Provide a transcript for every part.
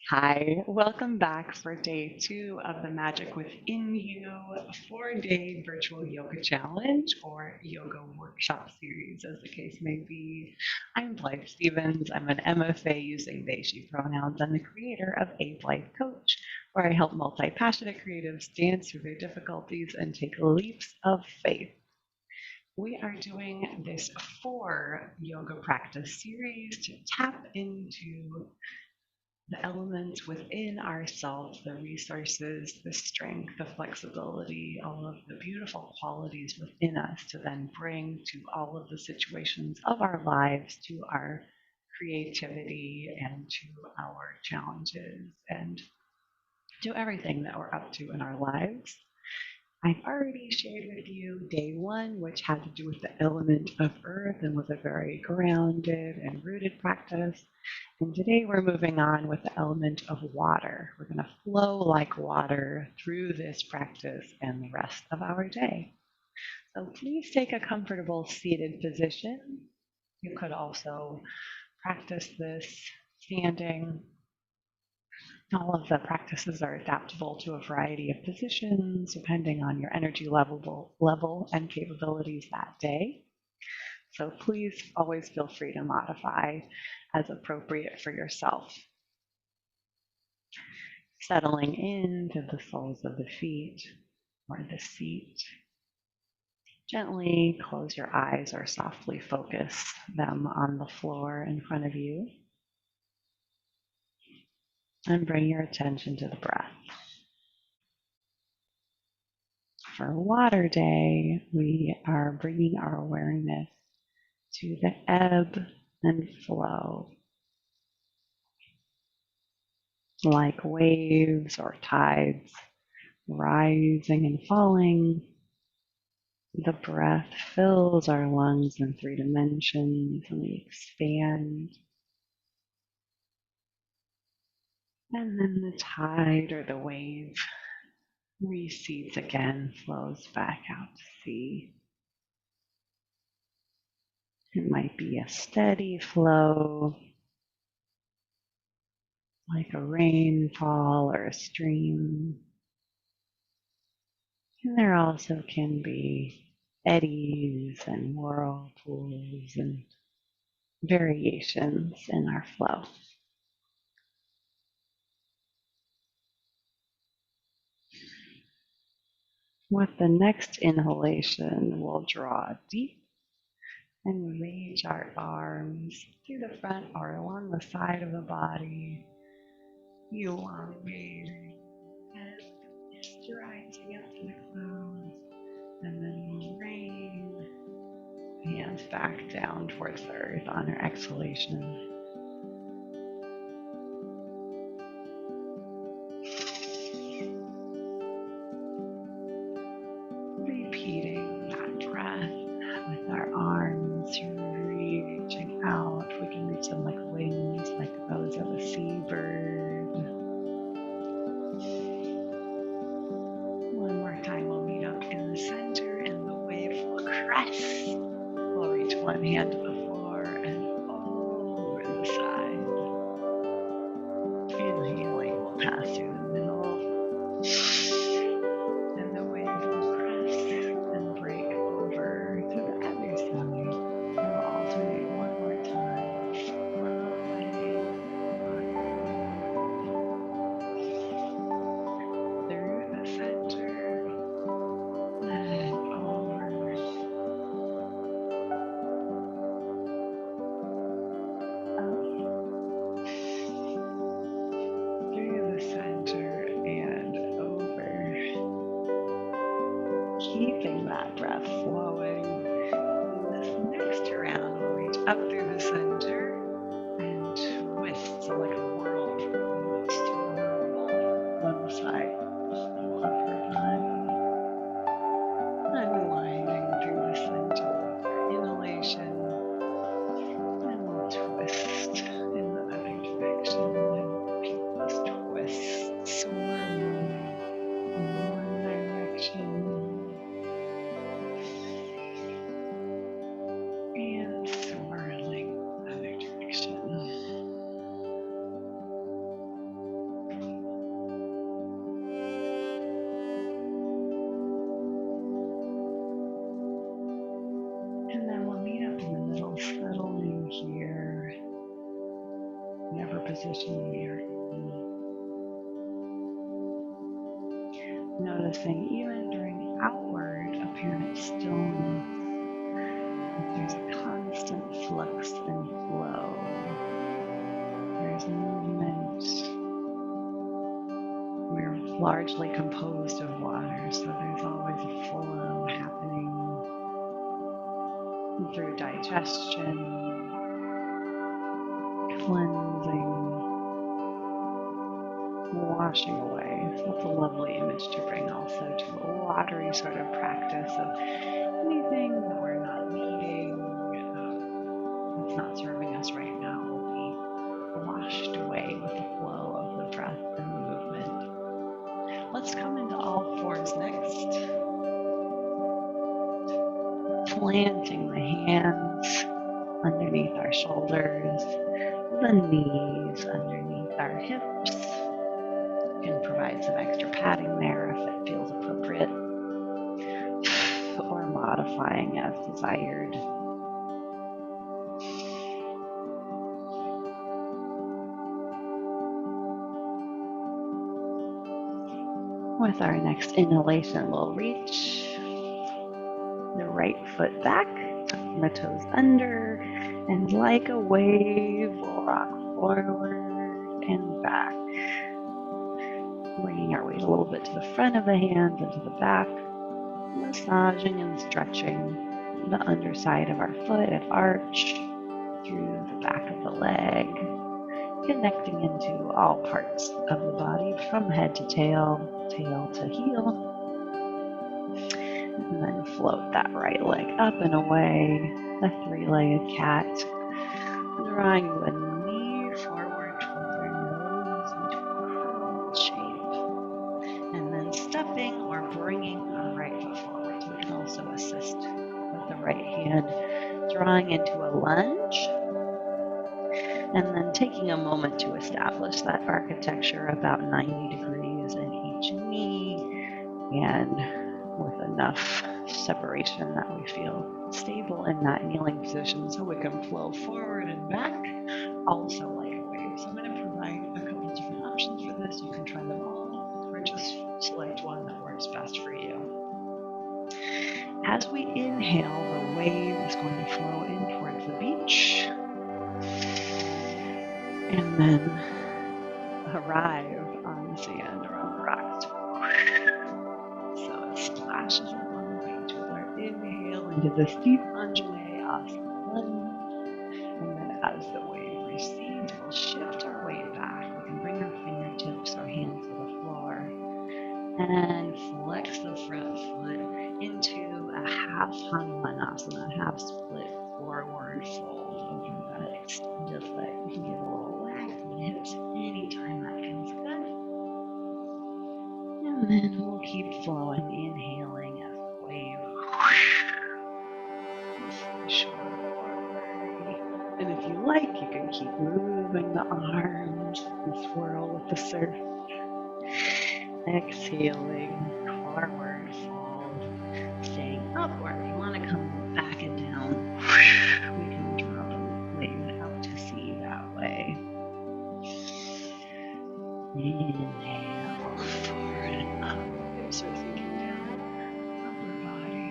Hi, welcome back for day 2 of the Magic Within You 4-day virtual yoga challenge or yoga workshop series, as the case may be. I'm Blythe Stevens. I'm an MFA using they, she pronouns and the creator of A Blythe Coach, where I help multi-passionate creatives dance through their difficulties and take leaps of faith. We are doing this 4 yoga practice series to tap into the elements within ourselves, the resources, the strength, the flexibility, all of the beautiful qualities within us to then bring to all of the situations of our lives, to our creativity and to our challenges and to everything that we're up to in our lives. I've already shared with you day 1, which had to do with the element of earth and was a very grounded and rooted practice. And today we're moving on with the element of water. We're going to flow like water through this practice and the rest of our day. So please take a comfortable seated position. You could also practice this standing. All of the practices are adaptable to a variety of positions depending on your energy level and capabilities that day. So please always feel free to modify as appropriate for yourself. Settling into the soles of the feet or the seat. Gently close your eyes or softly focus them on the floor in front of you. And bring your attention to the breath. For Water Day, we are bringing our awareness to the ebb and flow, like waves or tides rising and falling. The breath fills our lungs in 3 dimensions and we expand. And then the tide or the wave recedes again, flows back out to sea. It might be a steady flow, like a rainfall or a stream. And there also can be eddies and whirlpools and variations in our flow. With the next inhalation, we'll draw deep and reach our arms to the front or along the side of the body, elongating as the mist rising up to the clouds, and then we'll rain hands back down towards the earth on our exhalation. Repeating that breath with our arms reaching out. We can reach them like wings, like those of a seabird. One more time, we'll meet up in the center and the wave will crest. We'll reach one hand to the floor and over the side. Inhaling, we'll pass through the middle. And the wave will crest and break over to the other side. We'll alternate one more time. Flowing through the center and over. Through the center and over. Keeping that breath flowing. And this next round, we'll reach up through the center and twist, so like a whirl, twist to one side, upper body, unwinding through the center for inhalation, and we'll twist in the other direction and keep those twists swirling in one direction and swirling the other whatever position we are in. Noticing even during outward apparent stillness, there's a constant flux and flow. There's movement. We're largely composed of water, so there's always a flow happening through digestion, cleansing, washing away. So that's a lovely image to bring also to a watery sort of practice of anything that we're not needing, that's not serving us right now, will be washed away with the flow of the breath and the movement. Let's come into all fours next. Planting the hands underneath our shoulders, the knees underneath our hips. You can provide some extra padding there if it feels appropriate, or modifying as desired. With our next inhalation, we'll reach the right foot back, tucking the toes under, and like a wave, we'll rock forward and back, bringing our weight a little bit to the front of the hands and to the back, massaging and stretching the underside of our foot at arch through the back of the leg, connecting into all parts of the body from head to tail, tail to heel. And then float that right leg up and away, a three-legged cat, drawing the knee forward towards our nose into a curled shape, and then stepping or bringing our right foot forward. So we can also assist with the right hand, drawing into a lunge, and then taking a moment to establish that architecture about 90 degrees in each knee, and with enough separation that we feel stable in that kneeling position so we can flow forward and back, also like a wave. So I'm going to provide a couple different options for this. You can try them all, or just select one that works best for you. As we inhale, the wave is going to flow in towards the beach, and then arrive on the sand or on the rocks. So it splashes up on the beach with our inhale into this deep Anjaneyasana. And then as the wave recedes, we'll shift our weight back. We can bring our fingertips or hands to the floor and flex the front foot into a half Hanumanasana, half split forward fold over that extended leg. We can give a little wag to the hips anytime that feels good. And then we'll keep flowing, inhaling as the wave. Shoulder forward. And if you like, you can keep moving the arms and swirl with the surf. Exhaling, forward fold, staying up, or if you want to come back and down, we can draw the legs out to sea that way. Inhale, forward and up. Hips are sinking down, upper body,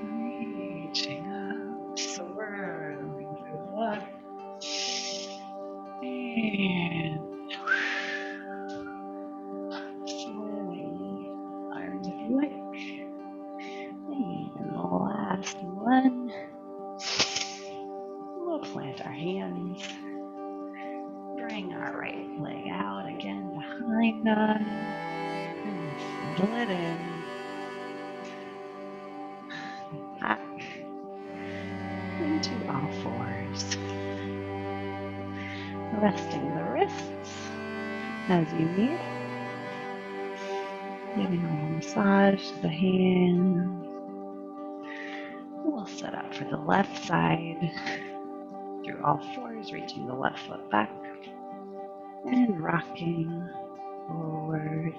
reaching up, swirling through the left, and swirling arms if you like. And the last one, we'll plant our hands, bring our right leg out again behind us, and settle it in, back into all fours, resting the wrists as you need, giving a little massage to the hands. We'll set up for the left side through all fours, reaching the left foot back and rocking forward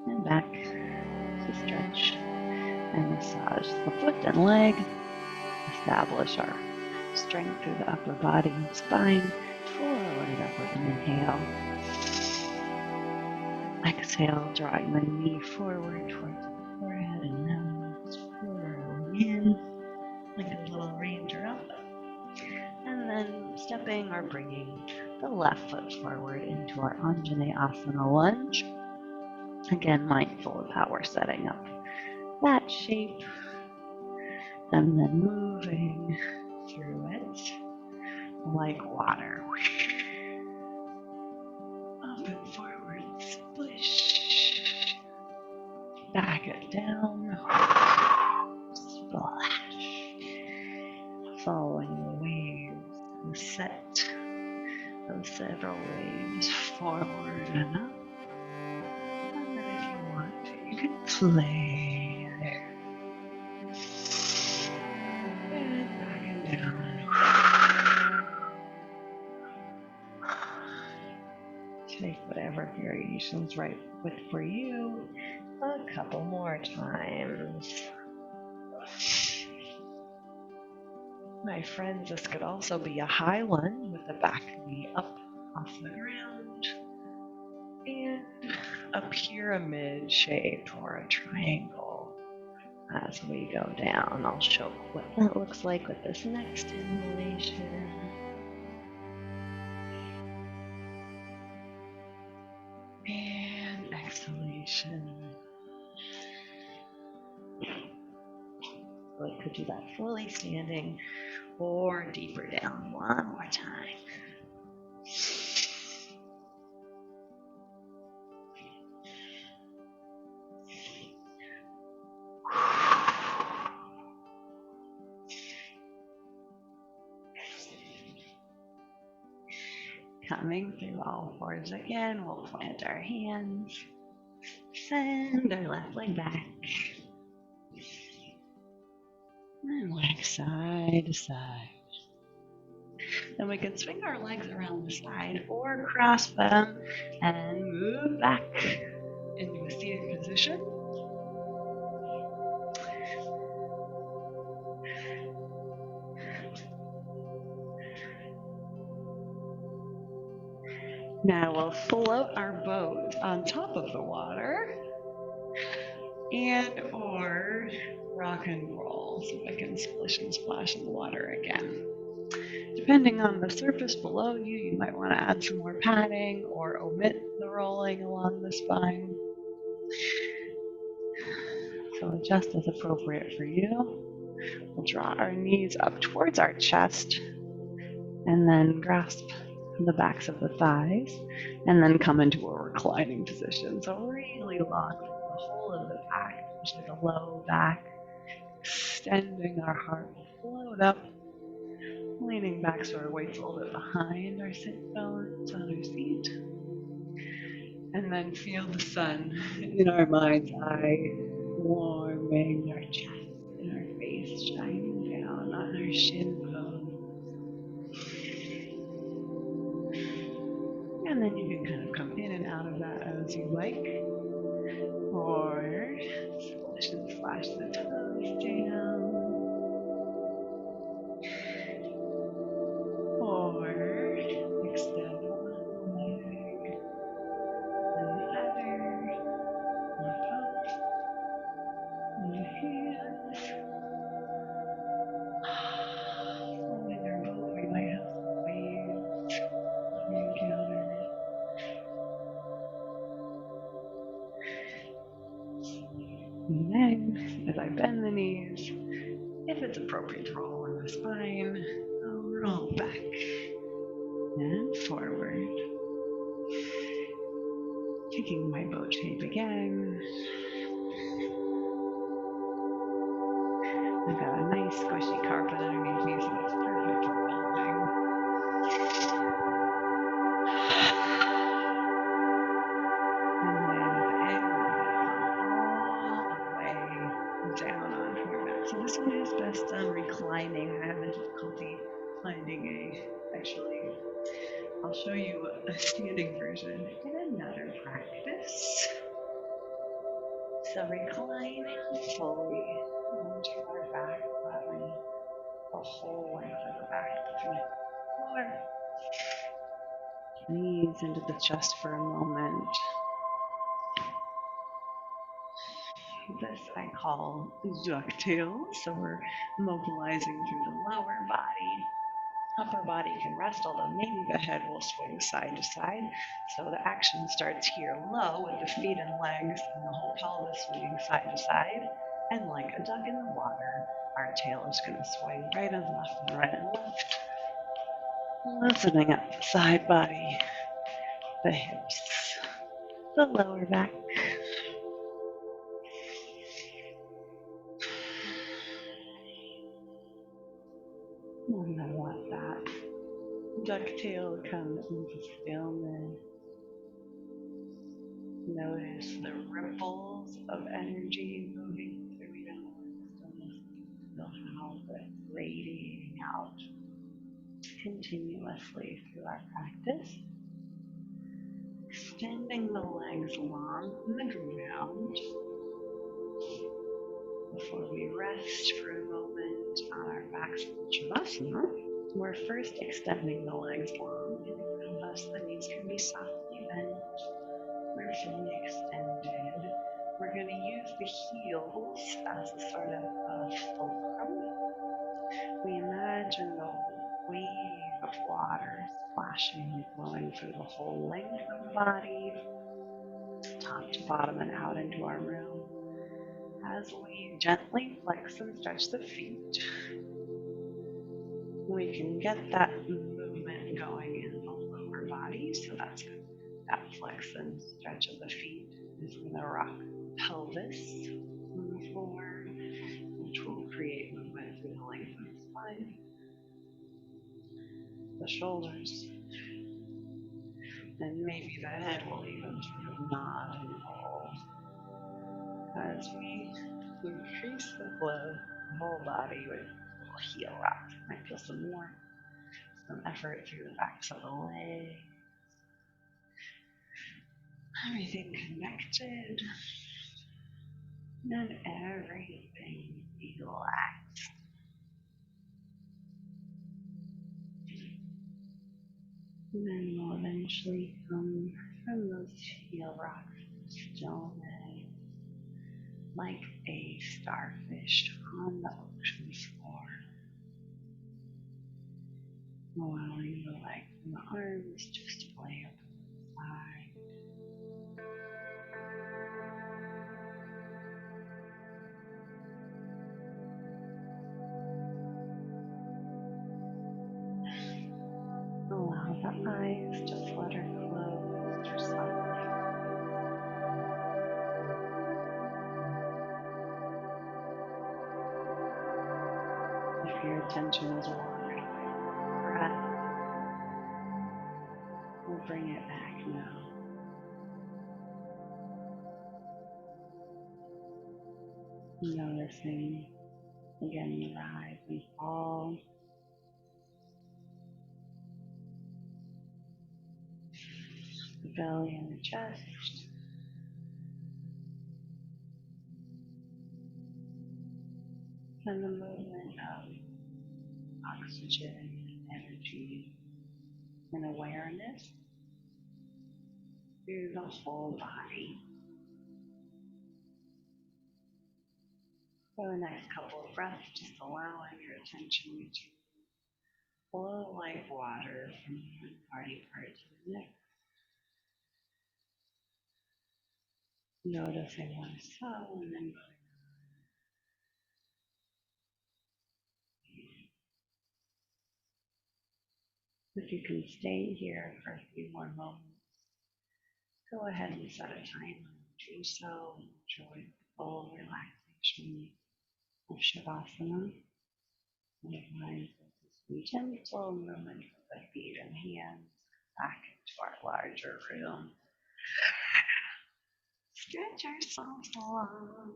and back to stretch and massage the foot and leg, establish our Strength through the upper body and spine. Float it up with an inhale. Exhale, drawing the knee forward towards the forehead and nose. Flowing in like a little raindrop. And then stepping or bringing the left foot forward into our Anjaneyasana lunge. Again, mindful of how we're setting up that shape. And then moving through it like water. Up and forward, splish. Back it down. Splash. Following the waves, the set of several waves forward and up. And then if you want to, you can play there. And back and down. Take whatever variation's right for you a couple more times. My friends, this could also be a high lunge with the back knee up off the ground and a pyramid shape or a triangle as we go down. I'll show what that looks like with this next inhalation. And exhalation. So I could do that fully standing or deeper down one more time. Coming through all fours again, we'll plant our hands, send our left leg back, and wax side to side. Then we can swing our legs around the side or cross them and move back into a seated position. Now we'll float our boat on top of the water and or rock and roll so I can splish and splash in the water again. Depending on the surface below you, you might want to add some more padding or omit the rolling along the spine. So adjust as appropriate for you. We'll draw our knees up towards our chest and then grasp the backs of the thighs and then come into a reclining position. So really lock the whole of the back, especially the low back, extending our heart. We'll float up, leaning back so our weight's a little bit behind our sit bones on our seat. And then feel the sun in our mind's eye, warming our chest and our face, shining down on our shin bones. And then you can kind of come in and out of that as you like. Or splish and splash the toes down. Or extend one leg and the other. Or both. And the hands. Folding our boat, we might have some waves we encounter. And then, as I bend the knees, if it's appropriate to roll on the spine, I'll roll back and forward. Taking my boat shape again. I've got a nice squishy carpet underneath me, so it's perfect for rolling. And then at the end, we're going to come all the way down onto our back. So this one is best done reclining. I have difficulty finding actually, I'll show you a standing version in another practice. So reclining fully onto our back body. the whole length of the back to the floor. Knees into the chest for a moment. This I call ducktail, so we're mobilizing through the lower body. Upper body can rest, although maybe the head will swing side to side. So the action starts here low with the feet and legs and the whole pelvis swinging side to side. And like a duck in the water, our tail is going to swing right and left and right and left. Loosening up the side body, the hips, the lower back. And then let that ducktail come into stillness. Notice the ripples of energy moving through your stillness. Feel how it's radiating out continuously through our practice. Extending the legs long from the ground before we rest for a moment on our backs in Savasana. We're first extending the legs long. Thus the knees can be softly bent. We're fully extended. We're going to use the heels as a sort of a fulcrum. We imagine the wave of water splashing and flowing through the whole length of the body, top to bottom and out into our room. As we gently flex and stretch the feet, we can get that movement going in the lower body. So that's that flex and stretch of the feet is going to rock pelvis on the floor, which will create movement through the length of the spine, the shoulders, and maybe the head will even sort of nod and roll as we increase the flow, the whole body with little heel rocks. Might feel some warmth, some effort through the backs of the legs. Everything connected, and everything relaxed. And then we'll eventually come from those heel rocks to stillness, like a starfish on the ocean floor, allowing the legs and the arms just to play up to the side. Allow the eyes to flutter closed or softly. If your attention is wandered away from the breath, we'll bring it back now. Noticing again the rise and fall. The belly and the chest. And the movement of oxygen, energy, and awareness through the whole body. For the next couple of breaths, just allowing your attention to flow like water from one body part to the next. Noticing one so, and then if you can stay here for a few more moments, go ahead and set a timer to do so. Enjoy the full relaxation of Savasana. Otherwise, this gentle movement of the feet and hands back into our larger room. Stretch ourselves along.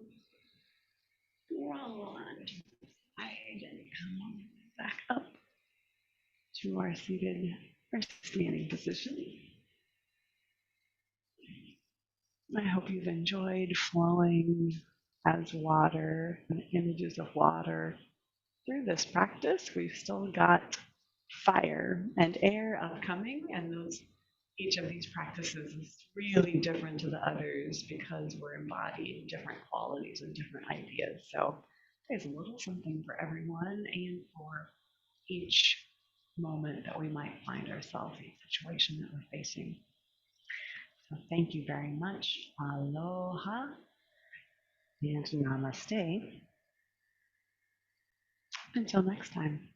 Roll on to the side and come back up to our seated or standing position. I hope you've enjoyed flowing as water and images of water through this practice, we've still got fire and air upcoming, and each of these practices is really different to the others because we're embodying different qualities and different ideas. So there's a little something for everyone and for each moment that we might find ourselves in, situation that we're facing. So thank you very much. Aloha and namaste. Until next time.